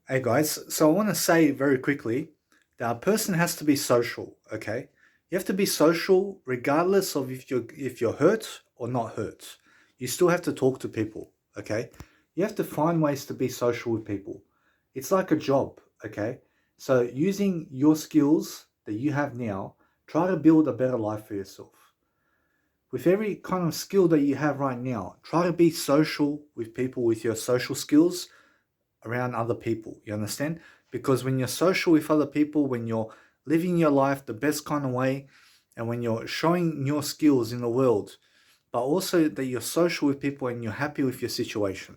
Hey guys, so I want to say very quickly that a person has to be social, okay? You have to be social regardless of if you're hurt or not hurt. You still have to talk to people, okay? You have to find ways to be social with people. It's like a job, okay? So using your skills that you have now, try to build a better life for yourself. With every kind of skill that you have right now, try to be social with people with your social skills around other people. You understand? Because when you're social with other people, when you're living your life the best kind of way, and when you're showing your skills in the world, but also that you're social with people and you're happy with your situation.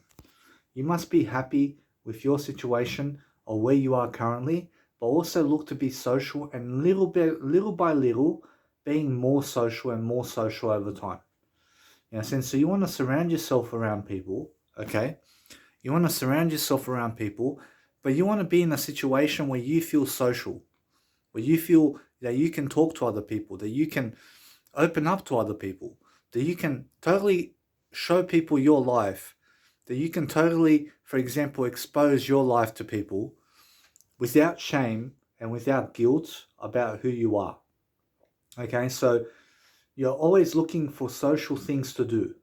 You must be happy with your situation or where you are currently, but also look to be social and little by little, being more social and more social over time. You know, so you want to surround yourself around people, okay? You want to surround yourself around people, but you want to be in a situation where you feel social, where you feel that you can talk to other people, that you can open up to other people, that you can totally show people your life, that you can totally, for example, expose your life to people without shame and without guilt about who you are. Okay, so you're always looking for social things to do.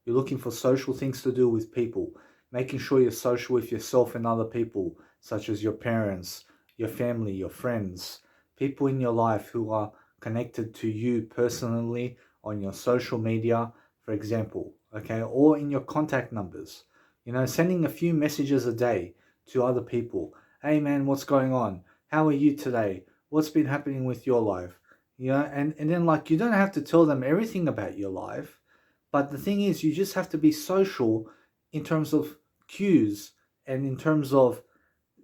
You're looking for social things to do with people, making sure you're social with yourself and other people, such as your parents, your family, your friends, people in your life who are connected to you personally on your social media, for example, okay, or in your contact numbers. You know, sending a few messages a day to other people. Hey man, what's going on? How are you today? What's been happening with your life? You know, and then like you don't have to tell them everything about your life, but the thing is, you just have to be social in terms of cues and in terms of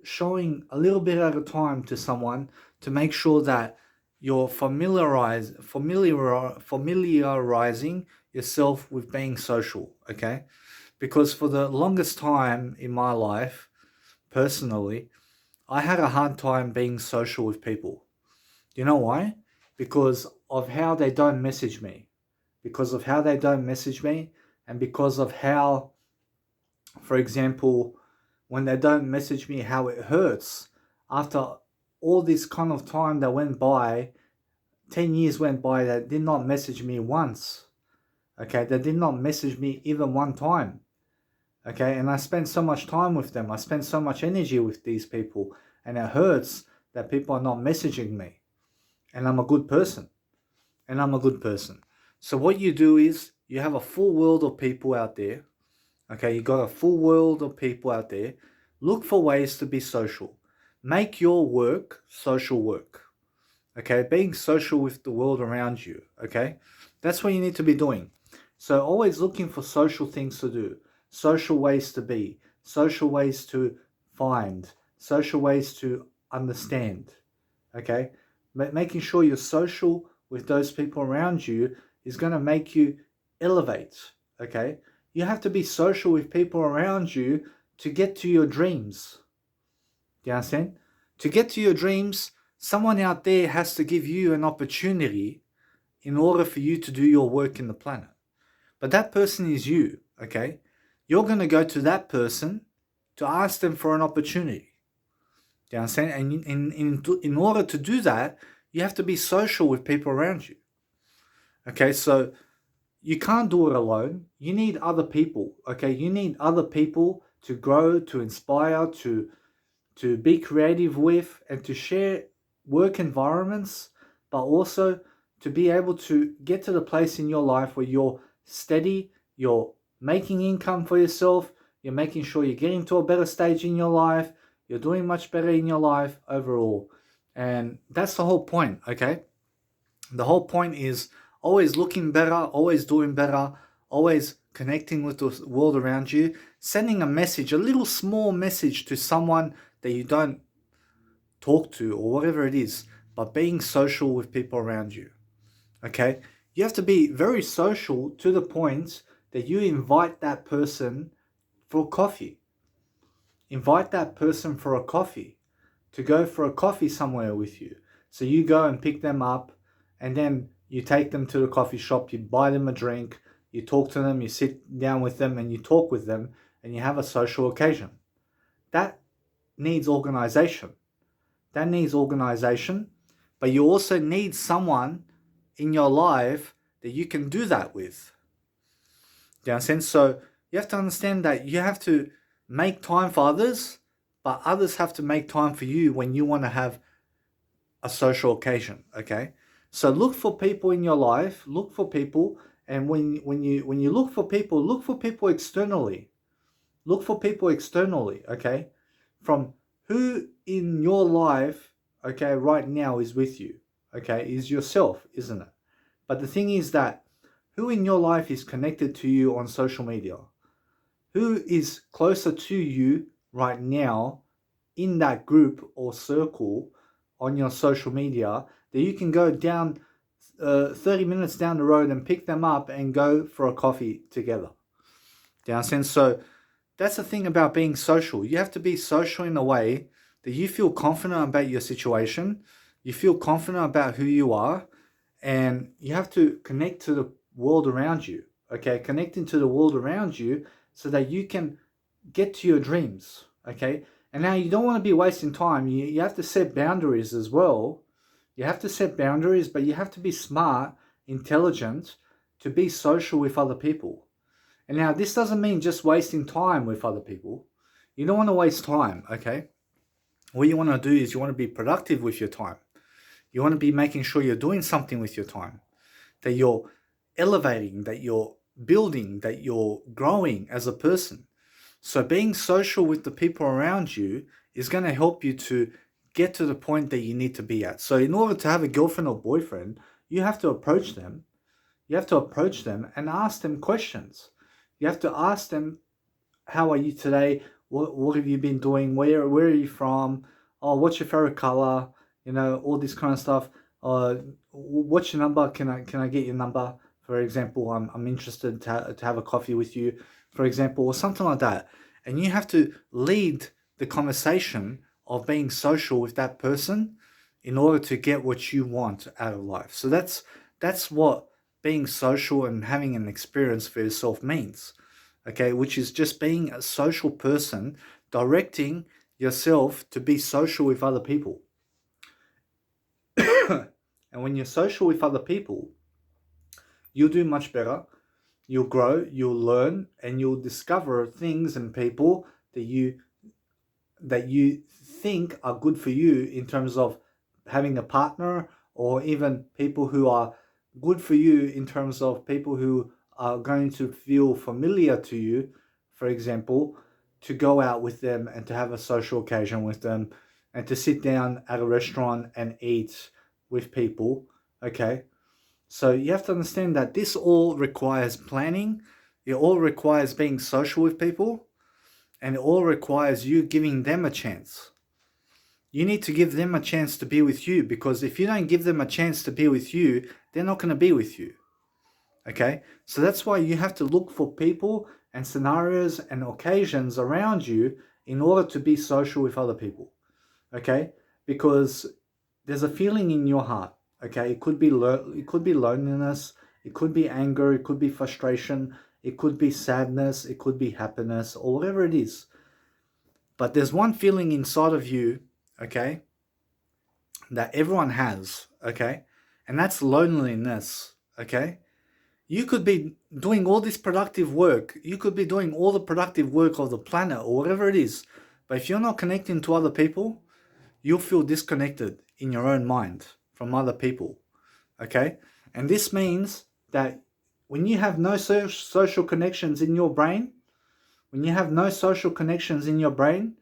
showing a little bit at a time to someone to make sure that you're familiarizing yourself with being social, okay? Because for the longest time in my life, personally, I had a hard time being social with people. Do you know why? Because of how they don't message me, because of how they don't message me, and because of how, for example, when they don't message me, how it hurts after all this kind of time that went by. 10 years went by, that did not message me once. Okay, they did not message me even one time. Okay, and I spent so much time with them, I spent so much energy with these people, and it hurts that people are not messaging me. And I'm a good person. And I'm a good person. So what you do is you have a full world of people out there. Okay, you got a full world of people out there. Look for ways to be social. Make your work social work. Okay, being social with the world around you. Okay, that's what you need to be doing. So always looking for social things to do, social ways to be, social ways to find, social ways to understand. Okay, making sure you're social with those people around you is going to make you elevate. Okay, you have to be social with people around you to get to your dreams. Do you understand? To get to your dreams, someone out there has to give you an opportunity in order for you to do your work in the planet. But that person is you. Okay, you're going to go to that person to ask them for an opportunity. Do you understand? And in order to do that, you have to be social with people around you. Okay, so you can't do it alone. You need other people. Okay, you need other people to grow, to inspire, to be creative with, and to share work environments, but also to be able to get to the place in your life where you're steady, you're making income for yourself, you're making sure you're getting to a better stage in your life, you're doing much better in your life overall. And that's the whole point, okay? The whole point is always looking better, always doing better, always connecting with the world around you, sending a message, a little small message to someone that you don't talk to or whatever it is, but being social with people around you. Okay? You have to be very social to the point that you invite that person for coffee. Invite that person for a coffee, to go for a coffee somewhere with you. So you go and pick them up, and then you take them to the coffee shop, you buy them a drink, you talk to them, you sit down with them, and you talk with them, and you have a social occasion. That needs organization. That needs organization, but you also need someone in your life that you can do that with. Do you understand? So you have to understand that you have to make time for others, but others have to make time for you when you want to have a social occasion. Okay, so look for people in your life. Look for people, and when you look for people externally. Look for people externally. Okay, from who in your life, okay, right now is with you. Okay, is yourself, isn't it? But the thing is that who in your life is connected to you on social media? Who is closer to you right now in that group or circle on your social media that you can go down 30 minutes down the road and pick them up and go for a coffee together? Do you understand? So that's the thing about being social. You have to be social in a way that you feel confident about your situation, you feel confident about who you are, and you have to connect to the world around you. Okay, connecting to the world around you so that you can get to your dreams. Okay, and now you don't want to be wasting time. You have to set boundaries as well. You have to set boundaries, but you have to be smart, intelligent to be social with other people. And now this doesn't mean just wasting time with other people. You don't want to waste time, okay? What you want to do is you want to be productive with your time. You want to be making sure you're doing something with your time, that you're elevating, that you're building, that you're growing as a person. So being social with the people around you is going to help you to get to the point that you need to be at. So in order to have a girlfriend or boyfriend, you have to approach them. You have to approach them and ask them questions. You have to ask them, how are you today? What have you been doing? Where are you from? Oh, what's your favorite color? You know, all this kind of stuff. What's your number? Can I get your number? For example, I'm interested to have a coffee with you, for example, or something like that. And you have to lead the conversation of being social with that person in order to get what you want out of life. So that's what being social and having an experience for yourself means. Okay, which is just being a social person, directing yourself to be social with other people. And when you're social with other people, you'll do much better. You'll grow, you'll learn, and you'll discover things and people that you think are good for you in terms of having a partner, or even people who are good for you in terms of people who are going to feel familiar to you, for example, to go out with them and to have a social occasion with them and to sit down at a restaurant and eat with people. Okay, so you have to understand that this all requires planning, it all requires being social with people, and it all requires you giving them a chance. You need to give them a chance to be with you, because if you don't give them a chance to be with you, they're not going to be with you. Okay? So that's why you have to look for people and scenarios and occasions around you in order to be social with other people. Okay? Because there's a feeling in your heart. Okay? It could be loneliness, it could be anger, it could be frustration, it could be sadness, it could be happiness, or whatever it is. But there's one feeling inside of you, okay, that everyone has, okay, and that's loneliness, okay? You could be doing all this productive work, you could be doing all the productive work of the planet or whatever it is, but if you're not connecting to other people, you'll feel disconnected in your own mind from other people, okay? And this means that when you have no social connections in your brain, when you have no social connections in your brain,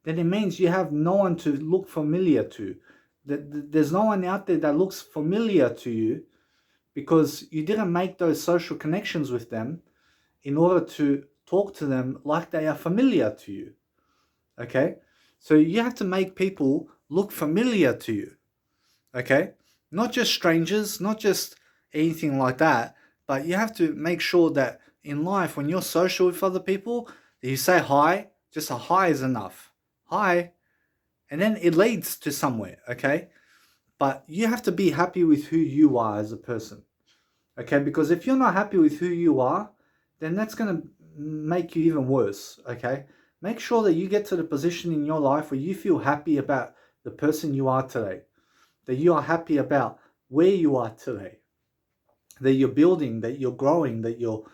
then it means you have no one to look familiar to. There's no one out there that looks familiar to you, because you didn't make those social connections with them in order to talk to them like they are familiar to you. Okay? So you have to make people look familiar to you. Okay? Not just strangers, not just anything like that, but you have to make sure that in life, when you're social with other people, that you say hi. Just a hi is enough. Hi. And then it leads to somewhere, okay? But you have to be happy with who you are as a person, okay? Because if you're not happy with who you are, then that's going to make you even worse, okay? Make sure that you get to the position in your life where you feel happy about the person you are today, that you are happy about where you are today, that you're building, that you're growing, that you're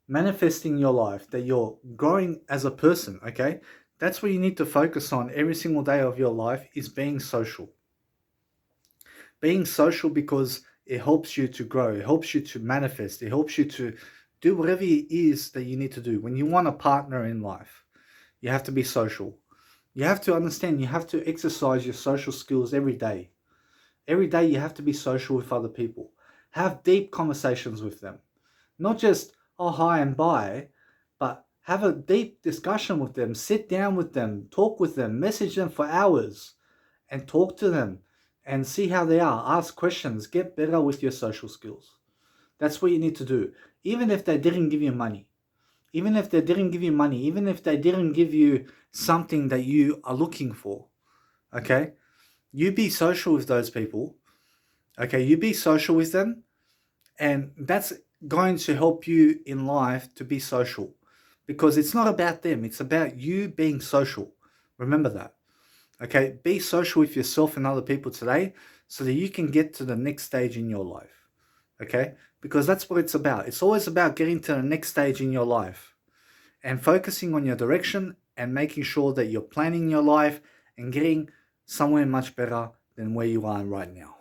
manifesting your life, that you're growing as a person, okay? That's what you need to focus on every single day of your life, is being social. Being social, because it helps you to grow, it helps you to manifest, it helps you to do whatever it is that you need to do. When you want a partner in life, you have to be social. You have to understand, you have to exercise your social skills every day. Every day you have to be social with other people. Have deep conversations with them. Not just, oh, hi and bye, but have a deep discussion with them. Sit down with them, talk with them, message them for hours and talk to them and see how they are. Ask questions, get better with your social skills. That's what you need to do. Even if they didn't give you money, even if they didn't give you money, even if they didn't give you something that you are looking for, okay? You be social with those people, okay? You be social with them, and that's going to help you in life to be social, because it's not about them, it's about you being social. Remember that, okay? Be social with yourself and other people today so that you can get to the next stage in your life, okay? Because that's what it's about. It's always about getting to the next stage in your life and focusing on your direction and making sure that you're planning your life and getting somewhere much better than where you are right now.